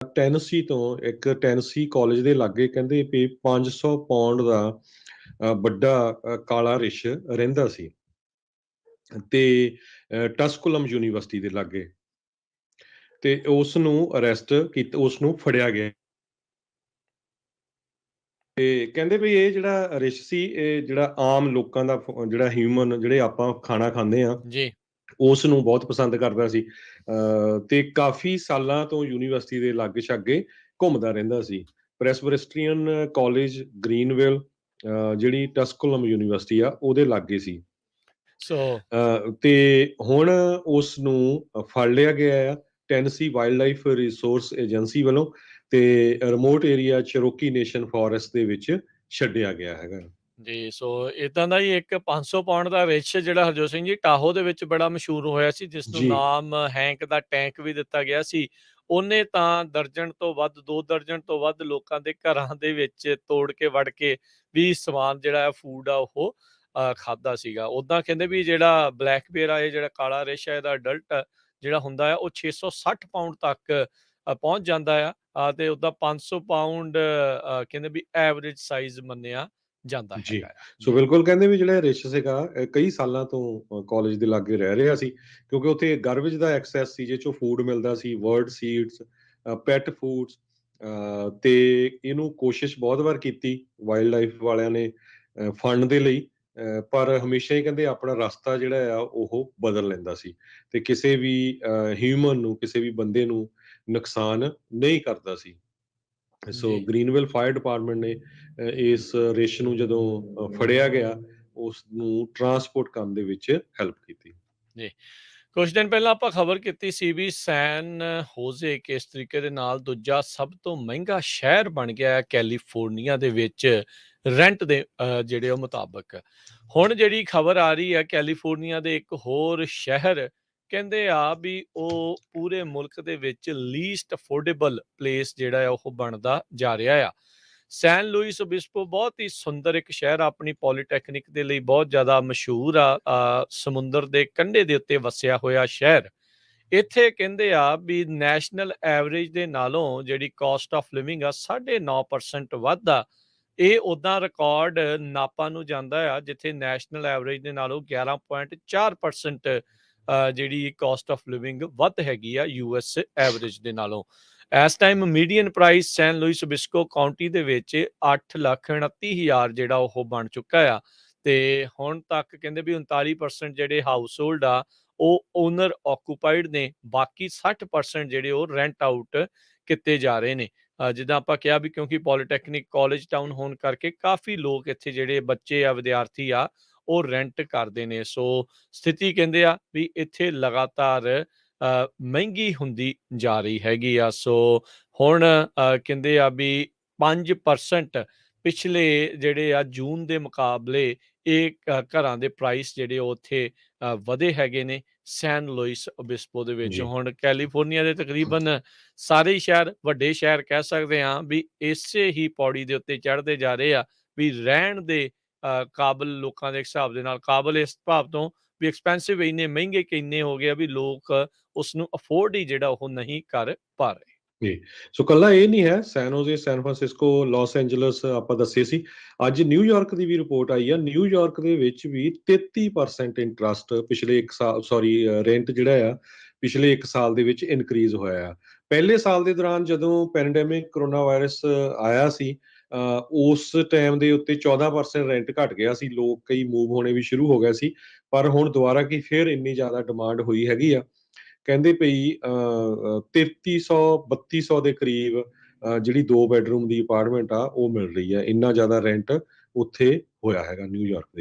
Tennessee ਤੋਂ ਇੱਕ Tennessee college ਦੇ ਲਾਗੇ ਕਹਿੰਦੇ ਵੀ 500 ਪੌਂਡ ਦਾ ਵੱਡਾ ਕਾਲਾ ਰਿਛ ਰਹਿੰਦਾ ਸੀ ਤੇ ਟਸਕੁਲਮ ਯੂਨੀਵਰਸਿਟੀ ਦੇ ਲਾਗੇ ਤੇ ਉਸ ਨੂੰ ਅਰੈਸਟ ਕੀਤਾ, ਉਸ ਨੂੰ ਫੜਿਆ ਗਿਆ। ਤੇ ਕਹਿੰਦੇ ਵੀ ਇਹ ਜਿਹੜਾ ਰਿਛ ਸੀ, ਇਹ ਜਿਹੜਾ ਆਮ ਲੋਕਾਂ ਦਾ ਜਿਹੜਾ ਹਿਊਮਨ ਜਿਹੜੇ ਆਪਾਂ ਖਾਣਾ ਖਾਂਦੇ ਆ ਜੀ। ਉਸ ਨੂੰ ਬਹੁਤ ਪਸੰਦ ਕਰਦਾ ਸੀ। ਤੇ ਕਾਫੀ ਸਾਲਾਂ ਤੋਂ ਯੂਨੀਵਰਸਿਟੀ ਦੇ ਲਾਗੇ ਛਾਗੇ ਘੁੰਮਦਾ ਰਹਿੰਦਾ ਸੀ। ਪ੍ਰੈਸਬਿਟਰੀਅਨ ਕਾਲਜ ਗ੍ਰੀਨਵਿਲ ਜਿਹੜੀ ਟਸਕੁਲਮ ਯੂਨੀਵਰਸਿਟੀ ਆ ਉਹਦੇ ਲਾਗੇ ਸੀ। ਸੋ ਤੇ ਹੁਣ ਉਸ ਨੂੰ ਫੜ ਲਿਆ ਗਿਆ ਆ Tennessee wildlife resource agency ਵੱਲੋਂ ਤੇ remote area Cherokee nation forest ਦੇ ਵਿੱਚ ਛੱਡਿਆ ਗਿਆ ਹੈਗਾ। ਜੀ, ਸੋ ਇਦਾਂ ਦਾ ਹੀ ਇੱਕ 500 ਪਾਉਂਡ ਦਾ ਰਿਛ ਜਿਹੜਾ ਹਰਜੋਤ ਸਿੰਘ ਜੀ ਟਾਹੋ ਦੇ ਵਿੱਚ ਬੜਾ ਮਸ਼ਹੂਰ ਹੋਇਆ ਸੀ, ਜਿਸ ਨੂੰ ਜੀ ਨਾਮ ਹੈਂਕ ਦਾ ਟੈਂਕ ਵੀ ਦਿੱਤਾ ਗਿਆ ਸੀ। ਉਹਨੇ ਤਾਂ ਦਰਜਨ ਤੋਂ ਵੱਧ 2 ਦਰਜਨ ਤੋਂ ਵੱਧ ਲੋਕਾਂ ਦੇ ਘਰਾਂ ਦੇ ਵਿੱਚ ਤੋੜ ਕੇ ਵੜ ਕੇ ਵੀ ਸਮਾਨ ਜਿਹੜਾ ਹੈ ਫੂਡ ਆ ਉਹ ਖਾਧਾ ਸੀਗਾ। ਉੱਦਾਂ ਕਹਿੰਦੇ ਵੀ ਜਿਹੜਾ ਬਲੈਕ ਬੀਅਰ ਆ, ਇਹ ਜਿਹੜਾ ਕਾਲਾ ਰਿਛ ਹੈ, ਇਹਦਾ ਅਡਲਟ ਜਿਹੜਾ ਹੁੰਦਾ ਆ ਉਹ 660 ਪਾਉਂਡ ਤੱਕ ਪਹੁੰਚ ਜਾਂਦਾ ਆ ਤੇ ਉਹਦਾ 500 ਪਾਉਂਡ ਕਹਿੰਦੇ ਵੀ ਐਵਰੇਜ ਸਾਈਜ਼ ਮੰਨਿਆ ਜਾਂਦਾ ਜੀ ਹੈਗਾ ਆ। ਸੋ ਜੀ, ਬਿਲਕੁਲ ਕਹਿੰਦੇ ਵੀ ਜਿਹੜਾ ਰਿਛ ਸੀਗਾ ਕਈ ਸਾਲਾਂ ਤੋਂ ਕਾਲਜ ਦੇ ਲਾਗੇ ਰਹਿ ਰਿਹਾ ਸੀ, ਕਿਉਂਕਿ ਉੱਥੇ ਗਾਰਬੇਜ ਦਾ ਐਕਸੈਸ ਸੀ, ਜਿਹ ਚੋਂ ਫੂਡ ਮਿਲਦਾ ਸੀ, ਵਰਡ ਸੀਡਸ, ਪੈਟ ਫੂਡਸ। ਤੇ ਇਹਨੂੰ ਕੋਸ਼ਿਸ਼ ਬਹੁਤ ਵਾਰ ਕੀਤੀ ਵਾਈਲਡ ਲਾਈਫ ਵਾਲਿਆਂ ਨੇ ਫੰਡ ਦੇ ਲਈ, ਪਰ ਹਮੇਸ਼ਾ ਹੀ ਕਹਿੰਦੇ ਆਪਣਾ ਰਸਤਾ ਜਿਹੜਾ ਆ ਉਹ ਬਦਲ ਲੈਂਦਾ ਸੀ ਤੇ ਕਿਸੇ ਵੀ ਹਿਊਮਨ ਨੂੰ, ਕਿਸੇ ਵੀ ਬੰਦੇ ਨੂੰ ਨੁਕਸਾਨ ਨਹੀਂ ਕਰਦਾ ਸੀ। ਸੋ ਜੀ, ਗ੍ਰੀਨਵਿਲ ਫਾਇਰ ਡਿਪਾਰਟਮੈਂਟ ਨੇ ਇਸ ਰਿਛ ਨੂੰ ਜਦੋਂ ਫੜਿਆ ਗਿਆ, ਉਸ ਨੂੰ ਟਰਾਂਸਪੋਰਟ ਕਰਨ ਦੇ ਵਿੱਚ ਹੈਲਪ ਕੀਤੀ। ਜੀ। ਕੁਝ ਦਿਨ ਪਹਿਲਾਂ ਆਪਾਂ ਖਬਰ ਕੀਤੀ ਸੀ ਵੀ ਸੈਨ ਹੋਜ਼ੇ ਕਿਸ ਤਰੀਕੇ ਦੇ ਨਾਲ ਦੂਜਾ ਸਭ ਤੋਂ ਮਹਿੰਗਾ ਸ਼ਹਿਰ ਬਣ ਗਿਆ ਹੈ ਕੈਲੀਫੋਰਨੀਆ ਦੇ ਵਿੱਚ, ਰੈਂਟ ਦੇ ਜਿਹੜੇ ਉਹ ਮੁਤਾਬਕ। ਹੁਣ ਜਿਹੜੀ ਖਬਰ ਆ ਰਹੀ ਹੈ, ਕੈਲੀਫੋਰਨੀਆ ਦੇ ਇੱਕ ਹੋਰ ਸ਼ਹਿਰ ਕਹਿੰਦੇ ਆ ਵੀ ਉਹ ਪੂਰੇ ਮੁਲਕ ਦੇ ਵਿੱਚ ਲੀਸਟ ਅਫੋਰਡੇਬਲ ਪਲੇਸ ਜਿਹੜਾ ਆ ਉਹ ਬਣਦਾ ਜਾ ਰਿਹਾ ਆ। ਸੈਨ ਲੂਇਸ ਓਬਿਸਪੋ ਬਹੁਤ ਹੀ ਸੁੰਦਰ ਇੱਕ ਸ਼ਹਿਰ ਆ, ਆਪਣੀ ਪੋਲੀਟੈਕਨਿਕ ਦੇ ਲਈ ਬਹੁਤ ਜ਼ਿਆਦਾ ਮਸ਼ਹੂਰ ਆ, ਸਮੁੰਦਰ ਦੇ ਕੰਢੇ ਦੇ ਉੱਤੇ ਵਸਿਆ ਹੋਇਆ ਸ਼ਹਿਰ। ਇੱਥੇ ਕਹਿੰਦੇ ਆ ਵੀ ਨੈਸ਼ਨਲ ਐਵਰੇਜ ਦੇ ਨਾਲੋਂ ਜਿਹੜੀ ਕਾਸਟ ਆਫ ਲਿਵਿੰਗ ਆ 9.5% ਵੱਧ ਆ। ਇਹ ਉਦਾਂ ਰਿਕਾਰਡ ਨਾਪਾ ਨੂੰ ਜਾਂਦਾ ਆ, ਜਿੱਥੇ ਨੈਸ਼ਨਲ ਐਵਰੇਜ ਦੇ ਨਾਲੋਂ 11.4% ਜਿਹੜੀ ਕਾਸਟ ਆਫ ਲਿਵਿੰਗ ਵੱਧ ਹੈਗੀ ਆ ਯੂਐਸ ਐਵਰੇਜ ਦੇ ਨਾਲੋਂ। ਇਸ ਟਾਈਮ ਮੀਡੀਅਨ ਪ੍ਰਾਈਸ ਸੈਨ ਲੂਇਸ ਓਬਿਸਕੋ ਕਾਉਂਟੀ ਦੇ ਵਿੱਚ 8,29,000 ਜਿਹੜਾ ਉਹ ਬਣ ਚੁੱਕਾ ਆ ਤੇ ਹੁਣ ਤੱਕ ਕਹਿੰਦੇ ਵੀ 39% ਜਿਹੜੇ ਹਾਊਸ ਹੋਲਡ ਆ ਉਹ ਓਨਰ ਆਕੂਪਾਈਡ ਨੇ, ਬਾਕੀ 60% ਜਿਹੜੇ ਉਹ ਰੈਂਟ ਆਊਟ ਕੀਤੇ ਜਾ ਰਹੇ ਨੇ। ਜਿੱਦਾਂ ਆਪਾਂ ਕਿਹਾ ਵੀ ਕਿਉਂਕਿ ਪੋਲੀਟੈਕਨਿਕ ਕਾਲਜ ਟਾਊਨ ਹੋਣ ਕਰਕੇ ਕਾਫੀ ਲੋਕ ਇੱਥੇ ਜਿਹੜੇ ਬੱਚੇ ਆ, ਵਿਦਿਆਰਥੀ ਆ, ਉਹ ਰੈਂਟ ਕਰਦੇ ਨੇ। ਸੋ ਸਥਿਤੀ ਕਹਿੰਦੇ ਆ ਵੀ ਇੱਥੇ ਲਗਾਤਾਰ ਮਹਿੰਗੀ ਹੁੰਦੀ ਜਾ ਰਹੀ ਹੈਗੀ ਆ। ਸੋ ਹੁਣ ਕਹਿੰਦੇ ਆ ਵੀ 5% ਪਿਛਲੇ ਜਿਹੜੇ ਆ ਜੂਨ ਦੇ ਮੁਕਾਬਲੇ ਇਹ ਘਰਾਂ ਦੇ ਪ੍ਰਾਈਸ ਜਿਹੜੇ ਉਹ ਉੱਥੇ ਵਧੇ ਹੈਗੇ ਨੇ ਸੈਨ ਲੂਇਸ ਓਬਿਸਪੋ ਦੇ ਵਿੱਚ। ਜੀ ਹੁਣ ਕੈਲੀਫੋਰਨੀਆ ਦੇ ਤਕਰੀਬਨ ਸਾਰੇ ਹੀ ਸ਼ਹਿਰ, ਵੱਡੇ ਸ਼ਹਿਰ ਕਹਿ ਸਕਦੇ ਹਾਂ ਵੀ ਇਸੇ ਹੀ ਪੌੜੀ ਦੇ ਉੱਤੇ ਚੜ੍ਹਦੇ ਜਾ ਰਹੇ ਆ ਵੀ ਰਹਿਣ ਦੇ ਕਾਬਲ ਲੋਕਾਂ ਦੇ ਹਿਸਾਬ ਦੇ ਨਾਲ, ਕਾਬਲ ਇਸ ਭਾਵ ਤੋਂ ਵੀ ਐਕਸਪੈਂਸਿਵ ਇੰਨੇ ਮਹਿੰਗੇ ਕਿੰਨੇ ਹੋ ਗਏ ਆ ਵੀ ਲੋਕ ਉਸ ਨੂੰ ਅਫੋਰਡ ਹੀ ਜਿਹੜਾ ਉਹ ਨਹੀਂ ਕਰ ਪਾ ਰਹੇ। ਜੀ ਸੋ ਕੱਲਾ ਇਹ ਨਹੀਂ ਹੈ, ਸੈਨ ਹੋਜ਼ੇ, ਸੈਨ ਫਰਾਂਸਿਸਕੋ, ਲਾਸ ਐਂਜਲਸ ਆਪਾਂ ਦੱਸੇ ਸੀ। ਅੱਜ ਨਿਊਯਾਰਕ ਦੀ ਵੀ ਰਿਪੋਰਟ ਆਈ ਆ, ਨਿਊਯਾਰਕ ਦੇ ਵਿੱਚ ਵੀ 33% ਇੰਟਰਸਟ ਪਿਛਲੇ ਇੱਕ ਸਾਲ, ਸੌਰੀ ਰੈਂਟ ਜਿਹੜਾ ਆ ਪਿਛਲੇ ਇੱਕ ਸਾਲ ਦੇ ਵਿੱਚ ਇਨਕਰੀਜ਼ ਹੋਇਆ ਆ। ਪਹਿਲੇ ਸਾਲ ਦੇ ਦੌਰਾਨ ਜਦੋਂ ਪੈਂਡੈਮਿਕ ਕਰੋਨਾ ਵਾਇਰਸ ਆਇਆ ਸੀ, ਉਸ ਟਾਈਮ ਦੇ ਉੱਤੇ 14% ਰੈਂਟ ਘਟ ਗਿਆ ਸੀ, ਲੋਕ ਕਈ ਮੂਵ ਹੋਣੇ ਵੀ ਸ਼ੁਰੂ ਹੋ ਗਏ ਸੀ, ਪਰ ਹੁਣ ਦੁਬਾਰਾ ਕੀ ਫਿਰ ਇੰਨੀ ਜ਼ਿਆਦਾ ਡਿਮਾਂਡ ਹੋਈ ਹੈਗੀ ਆ। ਕਹਿੰਦੇ ਪਈ 3300-3200 ਦੇ ਕਰੀਬ ਜਿਹੜੀ 2 ਬੈਡਰੂਮ ਦੀ ਅਪਾਰਟਮੈਂਟ ਆ ਉਹ ਮਿਲ ਰਹੀ ਹੈ। ਇੰਨਾ ਜ਼ਿਆਦਾ ਰੈਂਟ ਉੱਥੇ ਹੋਇਆ ਹੈਗਾ ਨਿਊਯਾਰਕ ਦੇ